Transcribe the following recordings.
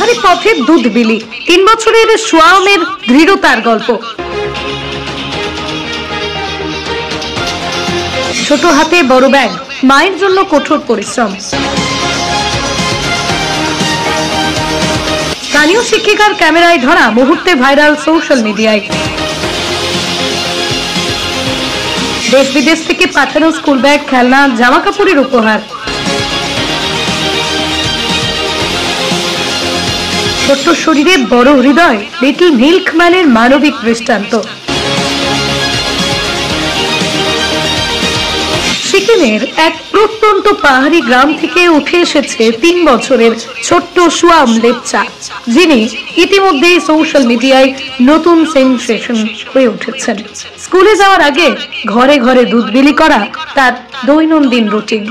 পাহাড়ি পথে দুধ বিলি, 3 বছরের সোয়ামের দৃঢ়তার গল্প। ছোট হাতে বড় ব্যাগ, মায়ের জন্য কঠোর পরিশ্রম। স্থানীয় শিক্ষিকার ক্যামেরায় ধরা মুহূর্তে ভাইরাল সোশ্যাল মিডিয়ায়। দেশ বিদেশ থেকে পাঠানো স্কুল ব্যাগ, খেলনা, জামা কাপড়ের উপহার। ছোট্ট শরীরে বড় হৃদয়, লিটল মিল্কম্যানের মানবিক দৃষ্টান্ত। সিকিমের এক প্রত্যন্ত পাহাড়ি গ্রাম থেকে উঠে এসেছে 3 বছরের ছোট্ট সোয়াম লেপচা, যিনি ইতিমধ্যেই সোশ্যাল মিডিয়ায় নতুন সেনসেশন হয়ে উঠেছেন। স্কুলে যাওয়ার আগে ঘরে ঘরে দুধ বিলি করা তার দৈনন্দিন রুটিন।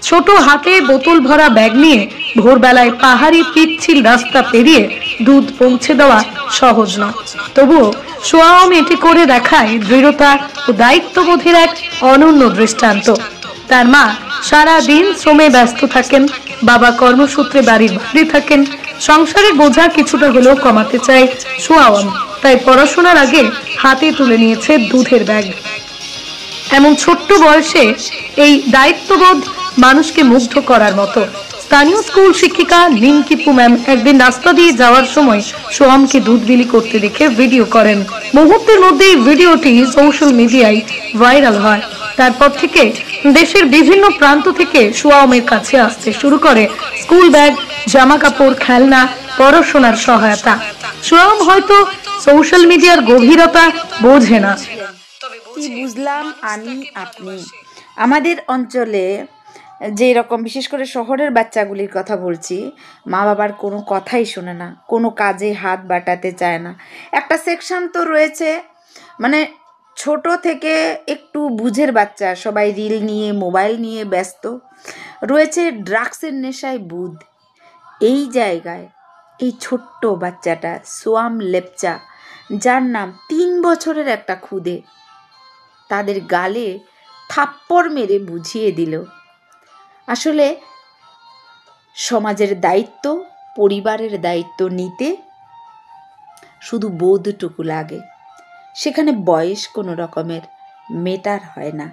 ছোট হাতে বোতল ভরা ব্যাগ নিয়ে ভোরবেলায় পাহাড়ি পিচ্ছিল রাস্তা পেরিয়ে দুধ পৌঁছে দেওয়া সহজ নয়, তবুও সোয়াম এটি করে দেখায় দৃঢ়তা ও দায়িত্ববোধের এক অনন্য দৃষ্টান্ত। তার মা সারা দিন শ্রমে ব্যস্ত থাকেন, বাবা কর্মসূত্রে বাড়ির বাইরে থাকেন। সংসারের বোঝা কিছুটা হলেও কমাতে চায় সোয়াম, তাই পড়াশোনার আগে হাতে তুলে নিয়েছে দুধের ব্যাগ। এমন ছোট্ট বয়সে এই দায়িত্ববোধ মানুষকে মুগ্ধ করার মতো। স্থানীয় স্কুল শিক্ষিকা নিমকিপু ম্যাম একদিন রাস্তা দিয়ে যাওয়ার সময় সোয়ামকে দুধ বিলি করতে দেখে ভিডিও করেন। মুহূর্তের মধ্যেই ভিডিওটি সোশ্যাল মিডিয়ায় ভাইরাল হয়। তারপর থেকে দেশের বিভিন্ন প্রান্ত থেকে সোয়ামের কাছে আসতে শুরু করে স্কুল ব্যাগ, জামা কাপড়, খেলনা, পড়াশোনার সহায়তা। সোয়াম হয়তো সোশ্যাল মিডিয়ার গভীরতা বোঝে না। কি বুঝলাম আমি আপনি আমাদের অঞ্চলে যে রকম, বিশেষ করে শহরের বাচ্চাগুলির কথা বলছি, মা বাবার কোনো কথাই শোনে না, কোনো কাজে হাত বাটাতে চায় না। একটা সেকশন তো রয়েছে, মানে ছোট থেকে একটু বুঝের বাচ্চা, সবাই রিল নিয়ে, মোবাইল নিয়ে ব্যস্ত রয়েছে, ড্রাগসের নেশায় বুধ। এই জায়গায় এই ছোট্ট বাচ্চাটা সোয়াম লেপচা, যার নাম 3 বছরের একটা খুদে, তাদের গালে থাপ্পড় মেরে বুঝিয়ে দিল আসলে সমাজের দায়িত্ব, পরিবারের দায়িত্ব নিতে শুধু বোধটুকু লাগে, সেখানে বয়স কোনো রকমের মেটার হয় না।